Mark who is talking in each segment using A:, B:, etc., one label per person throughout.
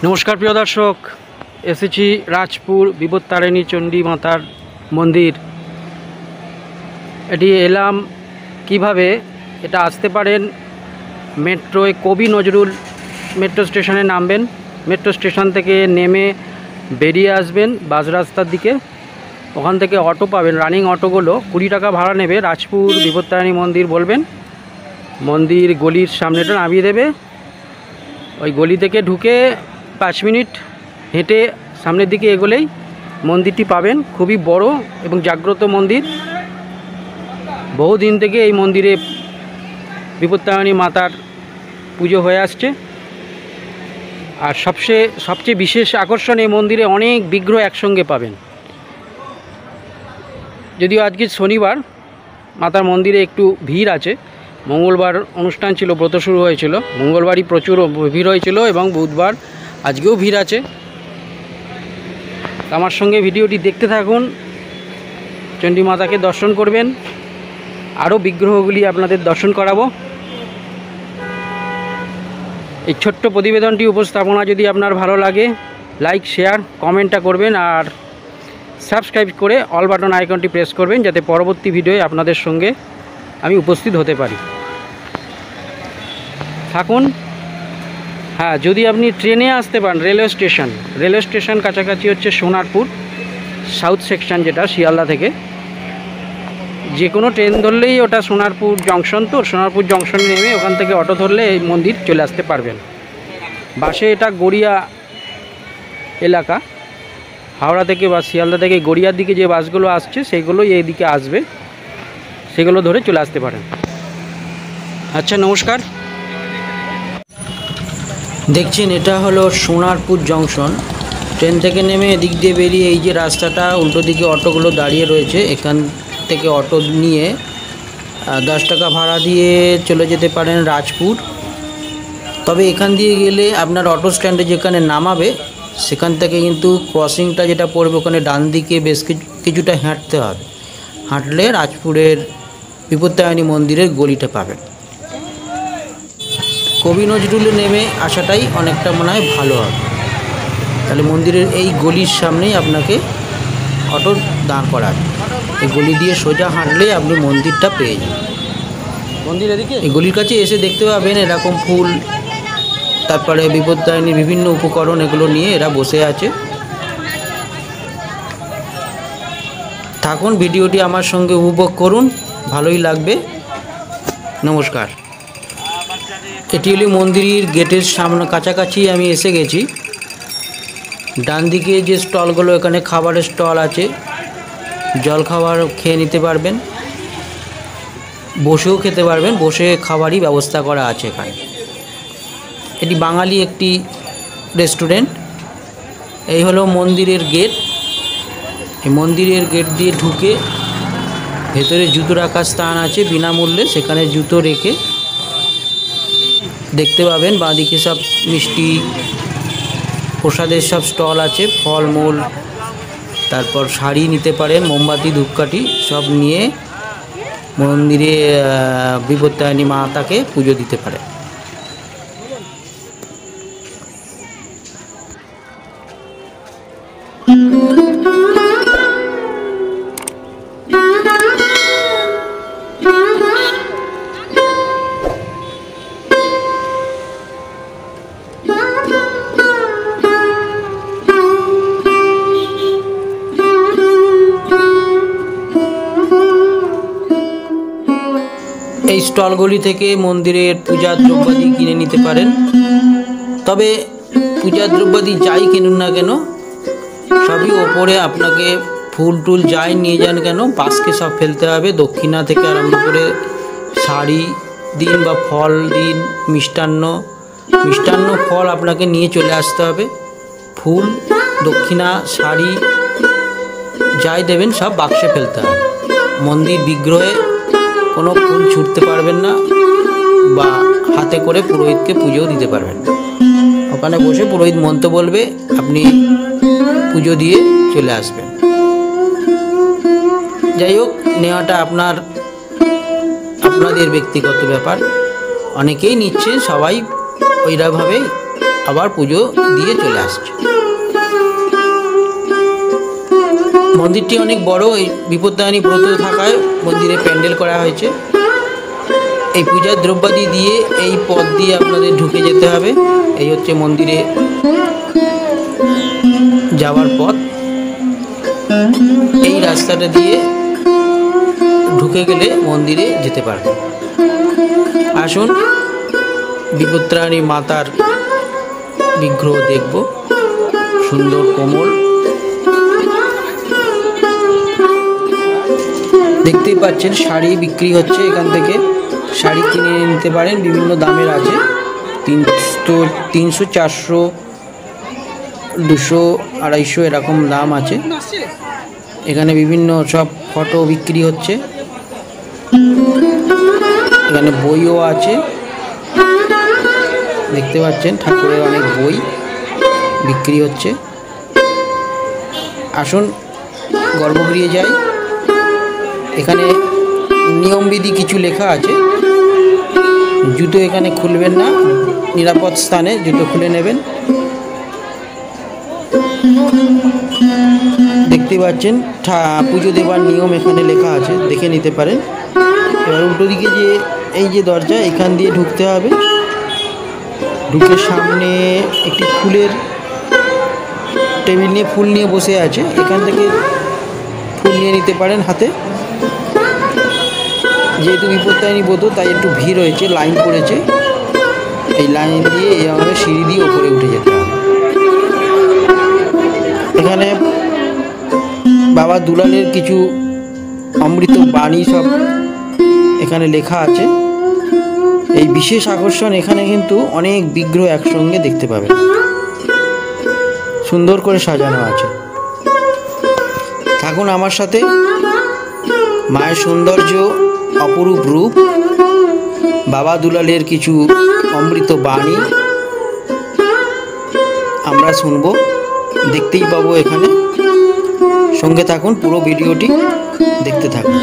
A: नमस्कार प्रिय दर्शक एसेছি राजपुर বিপত্তারিণী चंडी मातार मंदिर এটি এলাম কিভাবে এটা আসতে পারেন মেট্রোয় কবি নজরুল মেট্রো স্টেশনে নামবেন মেট্রো স্টেশন থেকে নেমে বেরিয়ে আসবেন বাস রাস্তার দিকে ওখান থেকে অটো পাবেন রানিং অটোগুলো 20 টাকা ভাড়া নেবে রাজপুর বিপত্তারিণী মন্দির বলবেন মন্দির গলির সামনেটা নামিয়ে দেবে ওই গলি থেকে ঢুকে 5 মিনিট হেঁটে সামনের দিকে এগোলেই মন্দিরটি পাবেন খুবই বড় এবং জাগ্রত মন্দির বহুদিন থেকে এই মন্দিরে বিপত্তারিণী মাতার পুজো হয়ে আসছে আর সবচেয়ে বিশেষ আকর্ষণ এই মন্দিরে অনেক বিগ্রহ একসঙ্গে পাবেন যদিও আজকে শনিবার মাতার মন্দিরে একটু ভিড় আছে মঙ্গলবার অনুষ্ঠান ছিল ব্রত শুরু হয়েছিল মঙ্গলবারই প্রচুর ভিড় হয়েছিল এবং বুধবার আজকেও ভিড় আছে আমার সঙ্গে ভিডিওটি দেখতে থাকুন চণ্ডী মাতাকে দর্শন করবেন আরও বিগ্রহগুলি আপনাদের দর্শন করাবো এই ছোট্ট প্রতিবেদনটি উপস্থাপনা যদি আপনার ভালো লাগে লাইক শেয়ার কমেন্টটা করবেন আর সাবস্ক্রাইব করে অল বাটন আইকনটি প্রেস করবেন যাতে পরবর্তী ভিডিওয়ে আপনাদের সঙ্গে আমি উপস্থিত হতে পারি থাকুন হ্যাঁ যদি আপনি ট্রেনে আসতে পারেন রেলওয়ে স্টেশন কাছাকাছি হচ্ছে সোনারপুর সাউথ সেকশন যেটা শিয়ালদা থেকে যে কোনো ট্রেন ধরলেই ওটা সোনারপুর জংশন তো সোনারপুর জংশনে নেমে ওখান থেকে অটো ধরলে এই মন্দির চলে আসতে পারবেন বাসে এটা গড়িয়া এলাকা হাওড়া থেকে বা শিয়ালদা থেকে গড়িয়ার দিকে যে বাসগুলো আসছে সেগুলোই এই দিকে আসবে সেগুলো ধরে চলে আসতে পারেন আচ্ছা নমস্কার দেখছেন এটা হলো সোনারপুর জংশন ট্রেন থেকে নেমে এদিক দিয়ে বেরিয়ে এই যে রাস্তাটা উল্টো দিকে অটোগুলো দাঁড়িয়ে রয়েছে এখান থেকে অটো নিয়ে 10 টাকা ভাড়া দিয়ে চলে যেতে পারেন রাজপুর তবে এখান দিয়ে গেলে আপনার অটো স্ট্যান্ডে যেখানে নামাবে সেখান থেকে কিন্তু ক্রসিংটা যেটা পড়বে ওখানে ডান দিকে বেশ কিছুটা হাঁটতে হবে হাঁটলে রাজপুরের বিপত্তারিণী মন্দিরের গলিটা পাবেন কবি নজরুলে নেমে আসাটাই অনেকটা মনে হয় ভালো হবে তাহলে মন্দিরের এই গলির সামনেই আপনাকে অটো দাঁড় করাবে এই গলি দিয়ে সোজা হাঁটলে আপনি মন্দিরটা পেয়ে যাবেন মন্দির এদিকে এই গলির কাছে এসে দেখতে পাবেন এরকম ফুল তারপরে বিপত্তারিণীর বিভিন্ন উপকরণ এগুলো নিয়ে এরা বসে আছে থাকুন ভিডিওটি আমার সঙ্গে উপভোগ করুন ভালোই লাগবে নমস্কার এটি হলো মন্দিরের গেটের সামনে কাছাকাছি আমি এসে গেছি ডান দিকে যে স্টলগুলো এখানে খাবারের স্টল আছে জল খাবার খেয়ে নিতে পারবেন বসেও খেতে পারবেন বসে খাবারই ব্যবস্থা করা আছে এখানে এটি বাঙালি একটি রেস্টুরেন্ট এই হলো মন্দিরের গেট এই মন্দিরের গেট দিয়ে ঢুকে ভেতরে জুতো রাখার স্থান আছে বিনামূল্যে সেখানে জুতো রেখে দেখতে পাবেন বাঁদিকে সব মিষ্টি প্রসাদের সব স্টল আছে ফলমূল তারপর শাড়ি নিতে পারেন মোমবাতি ধূপকাঠি সব নিয়ে মন্দিরে বিপত্তারিণী মাতাকে পুজো দিতে পারেন
B: Mm-hmm.
A: এই স্টলগুলি থেকে মন্দিরের পূজার দ্রব্যাদি কিনে নিতে পারেন। তবে পূজার দ্রব্যাদি যাই কিনুন না কেন, সবই ওপরে আপনাকে ফুল টুল যাই নিয়ে যান কেন বাস্কে সব ফেলতে হবে। দক্ষিণা থেকে আরম্ভ করে শাড়ি দিন বা ফল দিন, মিষ্টান্ন ফল আপনাকে নিয়ে চলে আসতে হবে। ফুল, দক্ষিণা, শাড়ি যাই দেবেন সব বাক্সে ফেলতে হবে। মন্দির বিগ্রহে কোনো ফুল ছুটতে পারবেন না বা হাতে করে পুরোহিতকে পুজোও দিতে পারবেন না। ওখানে বসে পুরোহিত মন্ত্র বলবে, আপনি পুজো দিয়ে চলে আসবেন। যাই হোক, নেওয়াটা আপনাদের ব্যক্তিগত ব্যাপার। অনেকেই নিচ্ছে, সবাই ওইরকমভাবে আবার পুজো দিয়ে চলে আসছে। মন্দিরটি অনেক বড়, এই বিপত্তারিণী ব্রত থাকায় মন্দিরে প্যান্ডেল করা হয়েছে। এই পূজার দ্রব্যাদি দিয়ে এই পথ দিয়ে আপনাদের ঢুকে যেতে হবে। এই হচ্ছে মন্দিরে যাওয়ার পথ। এই রাস্তাটা দিয়ে ঢুকে গেলে মন্দিরে যেতে পারবেন। আসুন বিপত্তারিণী মাতার বিগ্রহ দেখব, সুন্দর কোমল। দেখতেই পাচ্ছেন শাড়ি বিক্রি হচ্ছে, এখান থেকে শাড়ি কিনে নিতে পারেন। বিভিন্ন দামের আছে, 300, 400, 200, 250 এরকম দাম আছে। এখানে বিভিন্ন সব ফটো বিক্রি হচ্ছে। এখানে বইও আছে, দেখতে পাচ্ছেন ঠাকুরের অনেক বই বিক্রি হচ্ছে। আসুন গর্ভগৃহে যাই। এখানে নিয়মবিধি কিছু লেখা আছে। জুতো এখানে খুলবেন না, নিরাপদ স্থানে জুতো খুলে নেবেন। দেখতে পাচ্ছেন পুজো দেবার নিয়ম এখানে লেখা আছে, দেখে নিতে পারেন। এবার উল্টো দিকে যে এই যে দরজা, এখান দিয়ে ঢুকতে হবে। ঢুকে সামনে একটি ফুলের টেবিল নিয়ে ফুল নিয়ে বসে আছে, এখান থেকে ফুল নিয়ে নিতে পারেন হাতে। যেহেতু বিপত্তারিণী ব্রত তাই একটু ভিড় হয়েছে, লাইন পড়েছে। এই লাইন দিয়ে এইভাবে সিঁড়ি দিয়ে ওপরে উঠে যেতে হবে। এখানে বাবা দুলালের কিছু অমৃত বাণী সব এখানে লেখা আছে। এই বিশেষ আকর্ষণ, এখানে কিন্তু অনেক বিগ্রহ একসঙ্গে দেখতে পাবেন, সুন্দর করে সাজানো আছে। থাকুন আমার সাথে। মায়ের সৌন্দর্য, অপরূপ রূপ, বাবা দুলালের কিছু অমৃত বাণী আমরা শুনব, দেখতেই পাবো এখানে। সঙ্গে থাকুন, পুরো ভিডিওটি দেখতে থাকুন।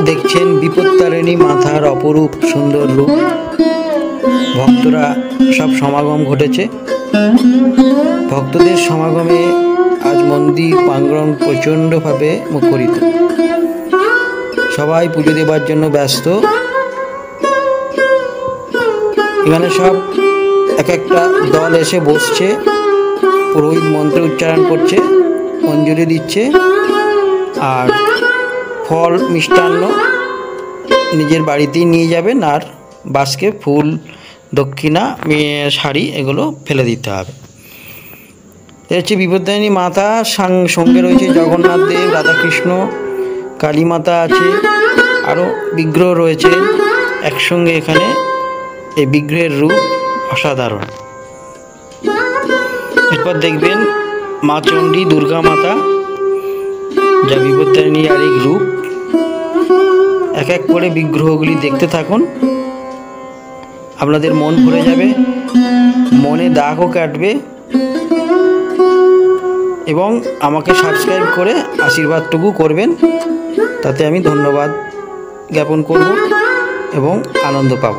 A: দেখছেন বিপত্তারিণী মাতার অপরূপ সুন্দর রূপ। ভক্তরা সব সমাগম ঘটেছে। ভক্তদের সমাগমে আজ মন্দির প্রাঙ্গণ প্রচণ্ডভাবে মুখরিত। সবাই পুজো দেবার জন্য ব্যস্ত। এখানে সব এক একটা দল এসে বসছে, পুরোহিত মন্ত্র উচ্চারণ করছে, অঞ্জলি দিচ্ছে, আর ফল মিষ্টান্ন নিজের বাড়িতেই নিয়ে যাবেন, আর বাসকে ফুল, দক্ষিণা, শাড়ি এগুলো ফেলে দিতে হবে। এ হচ্ছে বিপত্তারিণী মাতা। সঙ্গে রয়েছে জগন্নাথ দেব, রাধাকৃষ্ণ, কালী মাতা আছে, আরও বিগ্রহ রয়েছে একসঙ্গে। এখানে এই বিগ্রহের রূপ অসাধারণ। এরপর দেখবেন মা চণ্ডী, দুর্গা মাতা, যা বিপত্তারিণী আরেক রূপ। এক এক করে বিগ্রহগুলি দেখতে থাকুন, আপনাদের মন ভরে যাবে, মনে দাগও কাটবে। এবং আমাকে সাবস্ক্রাইব করে আশীর্বাদটুকু করবেন, তাতে আমি ধন্যবাদ জ্ঞাপন করব এবং আনন্দ পাব।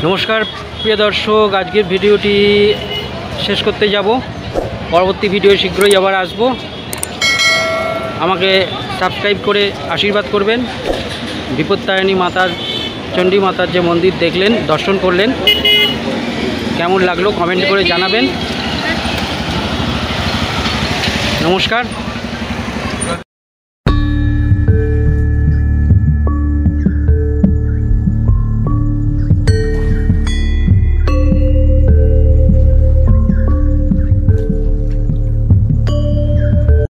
A: নমস্কার প্রিয় দর্শক, আজকের ভিডিওটি শেষ করতে যাব। পরবর্তী ভিডিও শীঘ্রই আবার আসব। আমাকে সাবস্ক্রাইব করে আশীর্বাদ করবেন। বিপত্তারিণী মাতার, চণ্ডী মাতার যে মন্দির দেখলেন, দর্শন করলেন, কেমন লাগলো কমেন্ট করে জানাবেন। নমস্কার।